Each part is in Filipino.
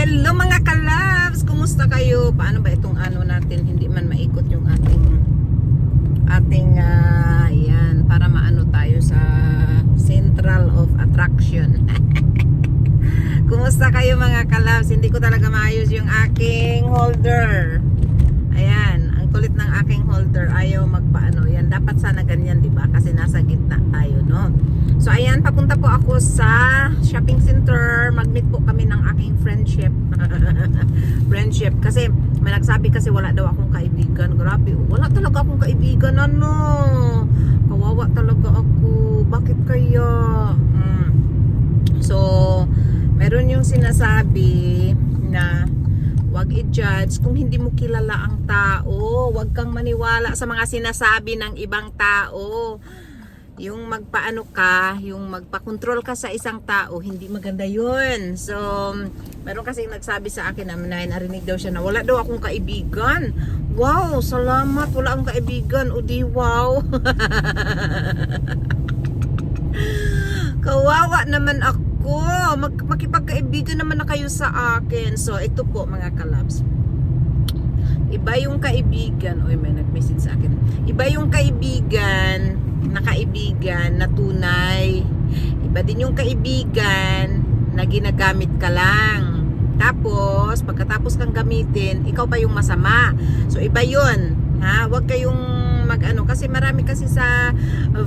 Hello mga kalabs! Kumusta kayo? Paano ba itong ano natin? Hindi man maikot yung ating yan, para maano tayo sa Central of Attraction. Kumusta kayo mga kalabs? Hindi ko talaga maayos yung aking holder. Ayan, ang kulit ng aking holder. Ayaw magpaano. Yan, dapat sana ganyan, di ba? Kasi nasa gitna tayo, no? So ayan, papunta po ako sa shopping center. Mag-meet po kami ng aking friendship. Friendship. Kasi may nagsabi kasi wala daw akong kaibigan. Grabe, wala talaga akong kaibigan. Ano? Kawawa talaga ako. Bakit kaya? So, meron yung sinasabi na wag i-judge kung hindi mo kilala ang tao. Wag kang maniwala sa mga sinasabi ng ibang tao. Yung magpaano ka, yung magpa-control ka sa isang tao, hindi maganda yun. So, meron kasi nagsabi sa akin na narinig daw siya na wala daw akong kaibigan. Wow, salamat, wala akong kaibigan. O di wow. Kawawa naman ako. Makipagkaibigan naman na kayo sa akin. So, ito po mga kalabs. Iba yung kaibigan. Oy, may nag-message sa akin. Iba yung kaibigan na tunay. Iba din yung kaibigan na ginagamit ka lang. Tapos, pagkatapos kang gamitin, ikaw pa yung masama. So, iba yun. Ha? Huwag kayong mag-ano. Kasi marami kasi sa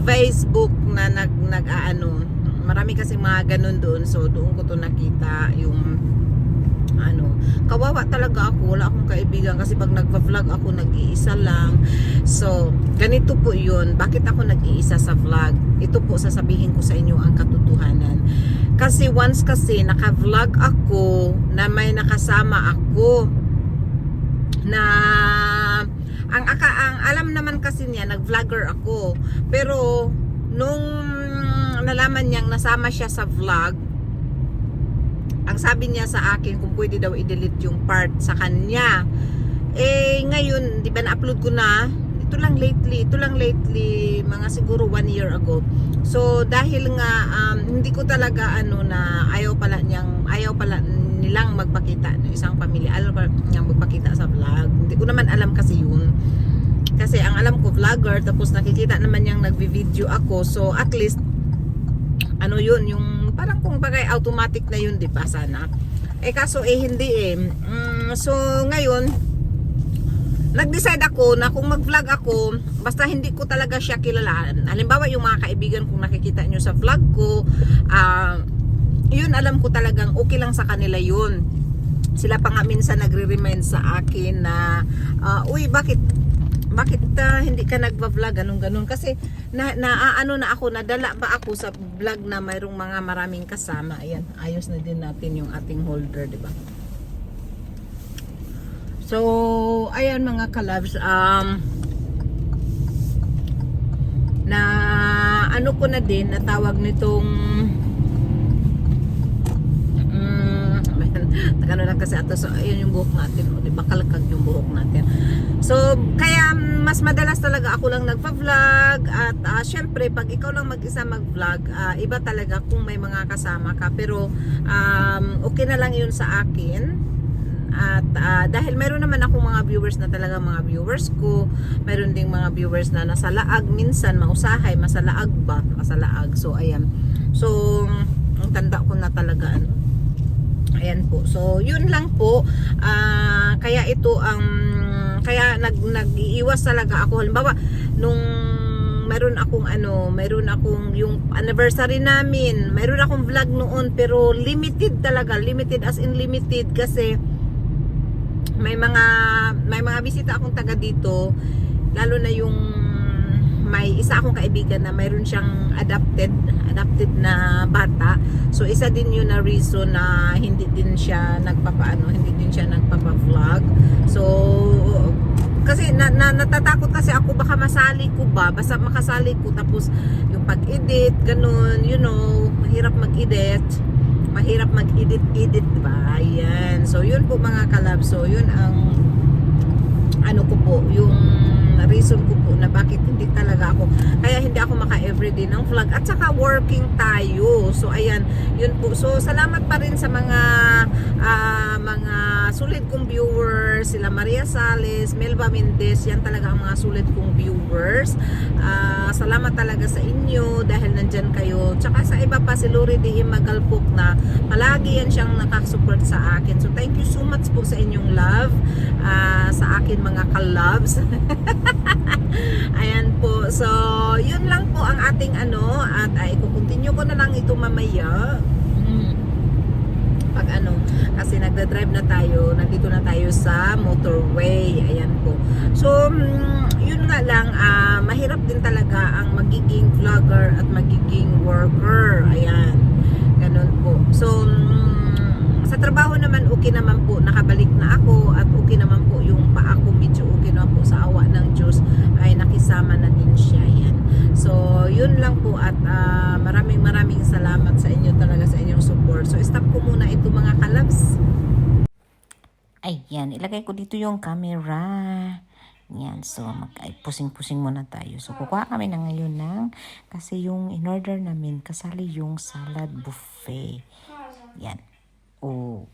Facebook na nag-ano. Marami kasi mga ganun doon. So, doon ko to nakita yung ano, kawawa talaga ako, wala akong kaibigan kasi pag nagva-vlog ako nag-iisa lang. So, ganito po yun. Bakit ako nag-iisa sa vlog? Ito po sasabihin ko sa inyo ang katotohanan. Kasi once kasi naka-vlog ako na may nakasama ako na ang alam naman kasi niya nag-vlogger ako. Pero nung nalaman niyang nasama siya sa vlog, ang sabi niya sa akin kung pwede daw i-delete yung part sa kanya. Eh ngayon, di ba na-upload ko na? Ito lang lately, mga siguro 1 year ago. So dahil nga hindi ko talaga ano na ayaw pala nilang magpakita ng isang pamilya. Ayaw pala niyang magpakita sa vlog. Hindi ko naman alam kasi yun. Kasi ang alam ko vlogger, tapos nakikita naman niyang nagvi-video ako. So at least ano yun, yung parang kung bagay automatic na yun, di ba sana? Eh kaso hindi eh. So ngayon, nag-decide ako na kung mag-vlog ako, basta hindi ko talaga siya kilalaan. Halimbawa yung mga kaibigan kung nakikita nyo sa vlog ko, yun alam ko talagang okay lang sa kanila yun. Sila pa nga minsan nagre-remind sa akin na, uy bakit hindi ka nagva-vlog ganun kasi ano na ako, nadala ba ako sa vlog na mayroong mga maraming kasama. Ayan, ayos na din natin yung ating holder, di ba? So ayan mga kalabs, na ano ko na din natawag nitong ano lang kasi ato. So ayun yung buhok natin, o di ba kalakag yung buhok natin. So kaya mas madalas talaga ako lang nagpa-vlog. At syempre pag ikaw lang mag-isa mag-vlog, iba talaga kung may mga kasama ka. Pero okay na lang yun sa akin. At dahil meron naman akong mga viewers na talaga mga viewers ko, meron ding mga viewers na nasa laag, minsan mausahay, masalaag ba, masalaag. So ayan, so ang tanda ko na talaga ano. Ayan po. So, yun lang po. Kaya ito ang kaya nag-iiwas talaga ako. Halimbawa, nung meron akong yung anniversary namin, meron akong vlog noon pero limited talaga, limited as in limited kasi may mga bisita akong taga dito, lalo na yung may isa akong kaibigan na mayroon siyang adopted na bata. So isa din yun na reason na hindi din siya nagpapa-vlog. So kasi natatakot kasi ako baka masali ko ba, basta makasali ko tapos yung pag-edit ganun, you know, mahirap mag-edit, diba? Ayan. So yun po mga kalab. So yun ang ano ko po, yung reason ko po na bakit hindi talaga ako, kaya hindi ako maka-everyday ng vlog. At saka working tayo. So ayan, yun po. So salamat pa rin sa mga sulit kong viewers, sila Maria Sales, Melba Mendez, yan talaga ang mga sulit kong viewers. Salamat talaga sa inyo dahil nandyan kayo. Tsaka sa iba pa, si Lori D. Magalpok na palagi yan siyang nakasupport sa akin. So thank you so much po sa inyong love sa akin mga ka-loves. Ayan po. So, yun lang po ang ating ano at i-continue ko na lang ito mamaya. Pag ano, kasi nagda-drive na tayo, nandito na tayo sa motorway. Ayan po. So, yun nga lang, mahirap din talaga ang magiging vlogger at magiging worker. Ayan. Ganun po. So, sa trabaho naman, okay naman po. Nakabalik na ako at okay naman po yung paa ko. Medyo okay naman po sa awa ng Diyos ay nakisama na din siya. Yan. So, yun lang po at maraming salamat sa inyo talaga sa inyong support. So, stop ko muna ito mga kalabs. Ayan, ilagay ko dito yung camera. Yan, so pusing-pusing muna tayo. So, kukuha kami na ngayon ng, kasi yung in-order namin, kasali yung salad buffet. Yan. Oh,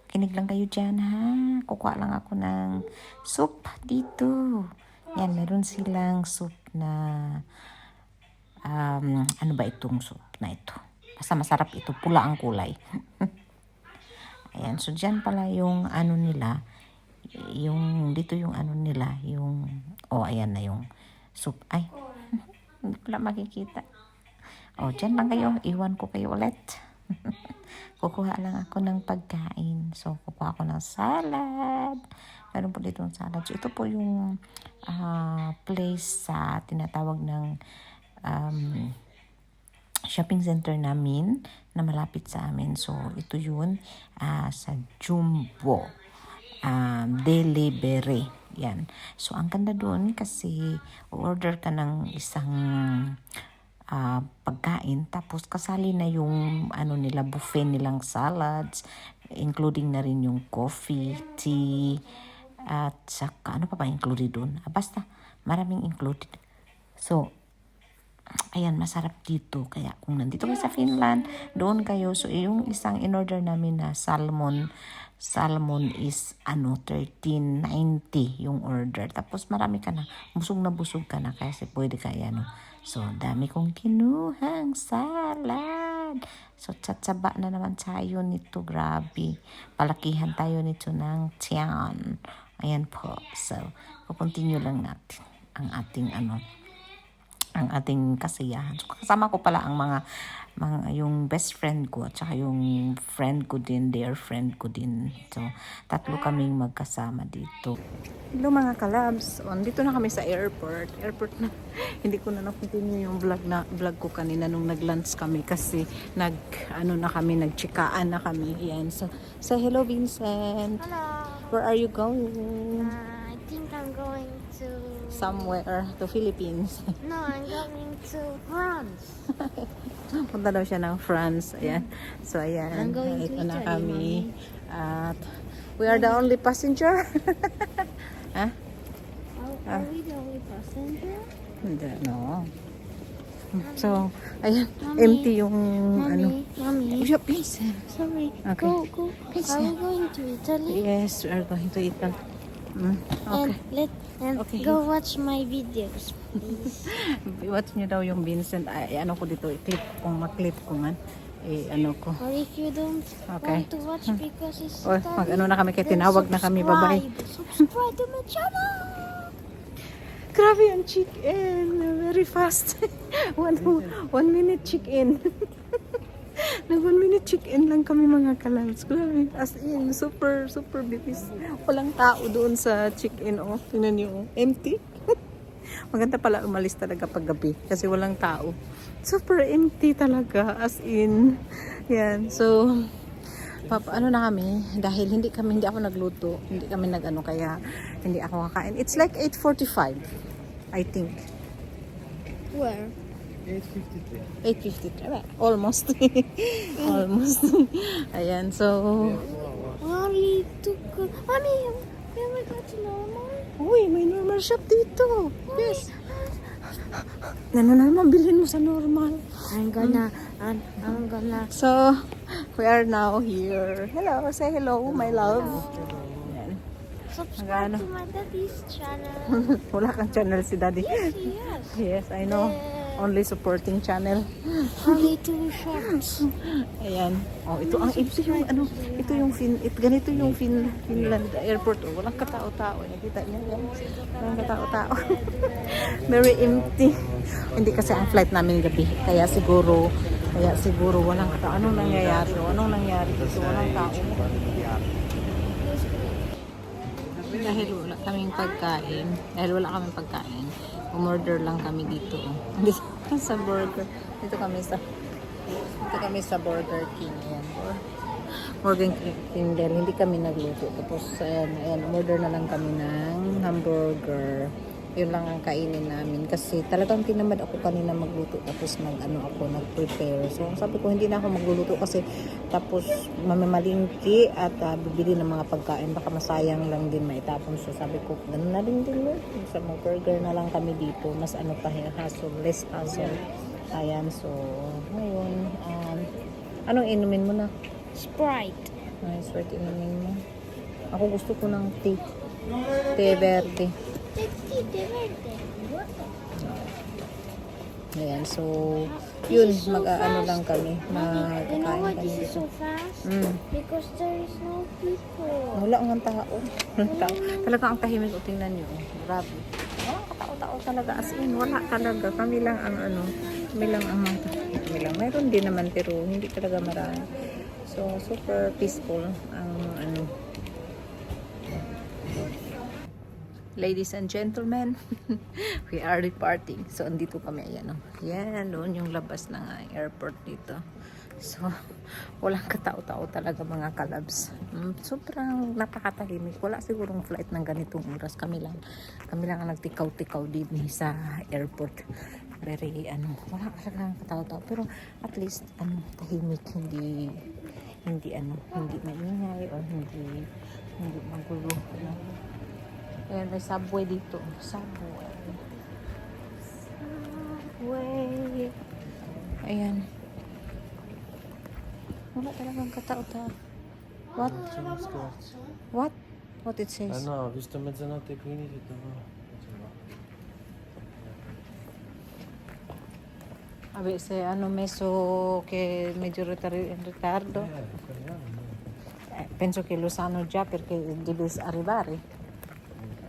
kinig lang kayo dyan ha. Kukuha lang ako ng soup dito. Yan, meron silang soup na, ano ba itong soup na ito? Basta masarap ito, pula ang kulay. Ayan, so dyan pala yung ano nila, yung, dito yung ano nila, yung, ayan na yung soup. Ay, hindi ko lang makikita. Dyan lang kayo, iwan ko kayo ulit. Kukuha lang ako ng pagkain. So, kukuha ako ng salad. Meron po dito ng salad. So, ito po yung place sa tinatawag ng shopping center namin na malapit sa amin. So, ito yun sa Jumbo Delivery. Yan. So, ang ganda doon kasi order ka ng isang pagkain tapos kasali na yung ano nila buffet nilang salads, including na rin yung coffee, tea, at saka ano pa ba included doon? Basta maraming included. So, ayan, masarap dito. Kaya kung nandito kayo sa Finland, doon kayo. So, yung isang in-order namin na salmon is 13.90 yung order. Tapos marami ka na. Busog ka na kasi pwede ka yan. So, dami kong kinuhang salad. So, tsatsaba na naman tayo nito. Grabe. Palakihan tayo nito ng tiyan. Ayan po. So, continue lang natin ang ating kasiyahan. So, kasama ko pala ang mga yung best friend ko at saka yung friend ko din, their friend ko din. So, tatlo kaming magkasama dito. Hello mga kalabs. Dito na kami sa airport. Airport na. Hindi ko na na-continue yung vlog ko kanina nung nag-lunch kami kasi nagchikaan na kami. Yan. So, say hello Vincent. Hello. Where are you going? I think I'm going to... Somewhere to Philippines. No, I'm going to France. Punta daw siya ng France. Ayan. So, ayan. I'm going to Ito na Italy, kami. At we are the only passenger. Ha? Are we the only passenger? Hindi, no. So, ayan. Mommy. Empty yung Mommy. Uy, Vincent. Sorry. Okay. Go. Are we going to Italy? Yes, we are going to Italy. Okay. And Okay. go watch my videos, please. Watch nyo daw yung Vincent. Ay, ano ko dito, i-clip kung ma-clip ko man. Ko. Or if you don't Okay. want to watch because it's O, study, na kami kaya then tinawag na kami. Bye-bye. Subscribe to my channel. Grabe ang check-in. Very fast. one minute check-in. Nag 1 minute check-in lang kami mga kalabs. Grabe. As in, super bilis. Walang tao doon sa check-in. Tingnan niyo. Empty. Maganda pala umalis talaga pag gabi. Kasi walang tao. Super empty talaga. As in. Yan. So, ano na kami. Dahil hindi ako nagluto. Hindi kami kaya hindi ako kakain. It's like 8:45. I think. Where? 8:53. Almost. Almost. Ayan, so... Mommy took... Mommy, can we go to normal? Uy, may normal shop dito. Yes. Normal, bilhin mo sa normal. I'm gonna... So, We are now here. Hello, say hello, my love. Ayan. Subscribe Magano? to my daddy's channel. Wala kang channel si Daddy. Yes. Yes, I know. Only supporting channel. Only 2 shorts. Ayan. Oh, ito yung ano, ito yung ganito yung Finland airport. Oh, walang katao-tao. Nakita niyo yan? Walang katao-tao. Very empty. Hindi kasi ang flight namin gabi. Kaya siguro walang katao. Anong nangyayari? Anong nangyari? Kasi walang tao. Dahil wala kaming pagkain, umorder lang kami dito. Dito sa burger. Dito kami sa Burger King. Ayan. Burger King din. Hindi kami nagluto. Tapos, ayan, umorder na lang kami ng hamburger. Yun lang ang kainin namin. Kasi talagang tinamad ako kanina magluto. Tapos nag-prepare. So, sabi ko, hindi na ako magluluto kasi tapos mamamalingki at bibili ng mga pagkain. Baka masayang lang din maitapon. So, sabi ko, ganun na din mo. Sa mga burger na lang kami dito. Mas less hassle. Ayan, so, ngayon, anong inumin mo na? Sprite. Ay, sweet inumin mo. Ako gusto ko ng tea. Tea verde. Ayan, so, yun, mag-ano lang kami. You know Magkakain what? kami This is dito. so fast. Mm. Because there is no people. Wala ang tao. Talaga ang tahimik. O, tingnan nyo. Grabe. Tao talaga. As in, wala talaga. Kami lang ang mayroon din naman pero hindi talaga marami. So, super peaceful ang Ladies and gentlemen, we are departing. So, andito kami. Ayan, oh. Yan, doon yung labas ng airport dito. So, walang katao-tao talaga mga kalabs. Sobrang napakatahimik. Wala sigurong flight ng ganitong oras. Kami lang ang nagtikaw-tikaw din sa airport. Very, wala talagang katao-tao. Pero, at least, tahimik. Hindi maingay o hindi magulo. Ayan, may subway dito. Subway. Ayan. Wala talagang katao-tao. What? What it says? No, ho visto mezzanotte qui in tutto. Vabbè, se hanno messo che medyo in ritardo, penso che lo sanno già perché deve arrivare.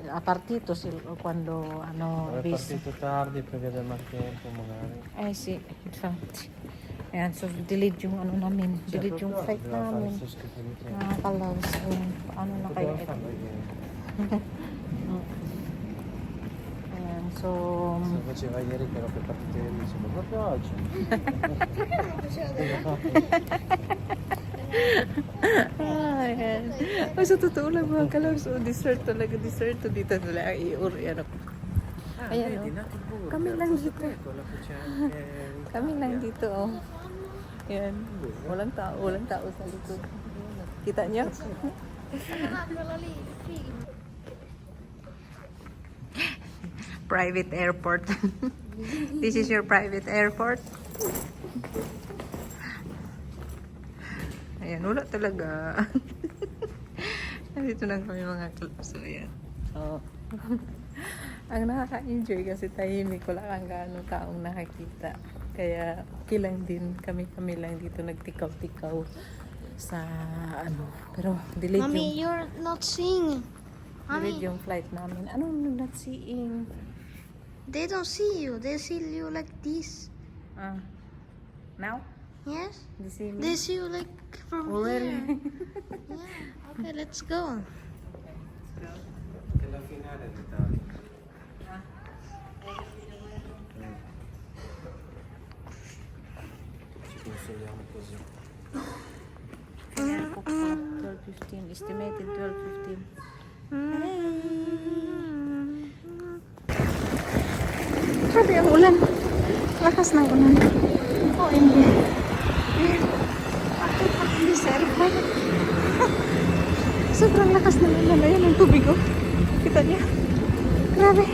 Ha partito quando hanno È visto. partito tardi perché del maltempo magari. Sì, infatti. Ayan, so delete yung namin. Delete yung flight namin. Nakakalaws. Paano na kayo ito? Ayan, so... Se faceva ieri che ero per partire lì, dicevo proprio oggi. Ayan. Sa totoo lang mga kalabs. Dessert talaga. Dessert to dito nila. Ayan ako. Ayan, kami lang dito. Kami lang dito, oh. Ayan. Walang tao sa likod. Kita niyo? Private airport. This is your private airport. Ayan, wala talaga. Nandito lang kami mga clubs. So, ayan. So, ang nakaka-enjoy kasi tahimik. Wala kang gaano taong nakakita. Kaya, okay lang din. Kami lang dito nagtikaw-tikaw sa Pero, delete Mommy, yung... you're not seeing. Delete yung flight namin. Anong not seeing? They don't see you. They see you like this. Now? Yes? They see me? They see you like from Oh, really? here. Yeah. Okay, let's go. Che la finale d'Italia. Ci consoliamo così. Ayan, 12:15. Estimated 12:15. Grabe ang ulan. Lakas ng ulan. Oh, hindi. Bakit ako hindi sa aircon? Sobrang lakas ng ulan. Ayan ang tubig, oh. Kita niya. Grabe.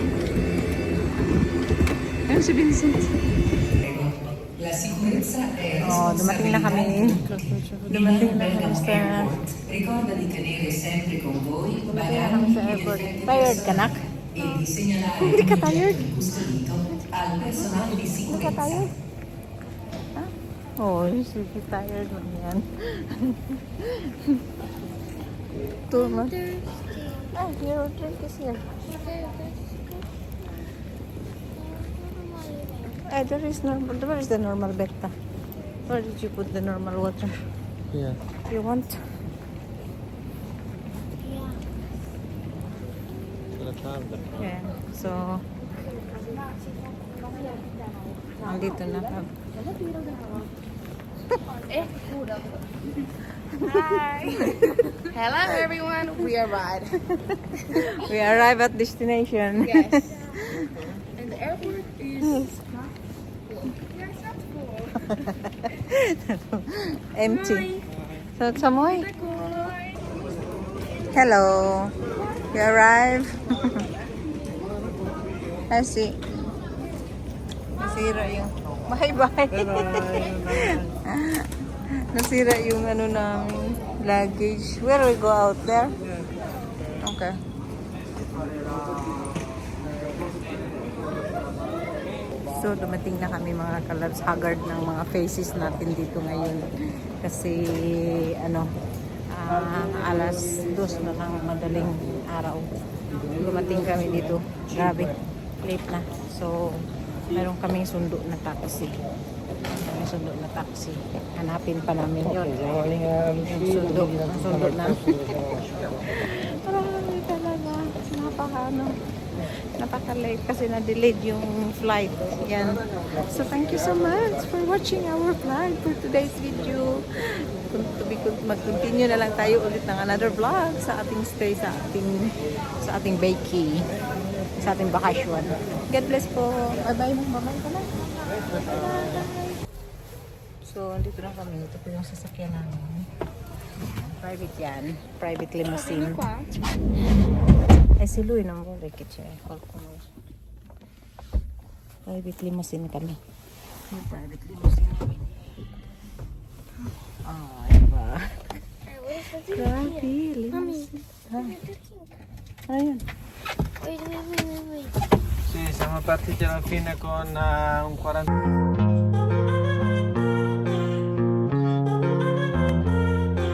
Ayan si Vincent. Oh, dumating na kami. Dumating na kami sa... Ricorda di tenere sempre con voi Dumating na kami sa airport. Tired ka, nak? Hindi ka tired? al personale di Hindi ka tired? Ha? Oh, sige, tired mo yan. Tuma. Ah, your drink is here. There is normal. Where is the normal Becta? Where did you put the normal water? Yeah. You want? Yeah. So, nandito na kami. Hi. Hello, everyone. We arrived. We arrive at destination. Yes. And the airport is Empty. So, Samoy. Hello. We arrive. I see. Nasira yung... Bye-bye. Nasira yung ano namin, luggage. Where we go out there? Okay. So, dumating na kami mga kalabs. Haggard ng mga faces natin dito ngayon. Kasi, alas 2 na ng madaling araw. Dumating kami dito. Grabe. Late na. So, meron kaming sundo na taxi. Hanapin pa namin yun. Yung sundo. Ang sundo na. Marami talaga. Napaka-late kasi na-delayed yung flight. Yan. So, thank you so much for watching our vlog for today's video. Mag-continue na lang tayo ulit ng another vlog sa ating stay sa ating bakey. Sa ating bakasyon. God bless po. Bye-bye mo. Bye-bye ka na. Bye-bye. So, dito na kami. Ito po yung sasakyan namin. Private yan. Private limousine. Ay, si Louie naman po. Rekit siya. Private limousine kami. Yung private limousine namin. Ah, diba? Grabe. Limousine. Ano yun? Wait. Sì, siamo partiti alla fine con un 40.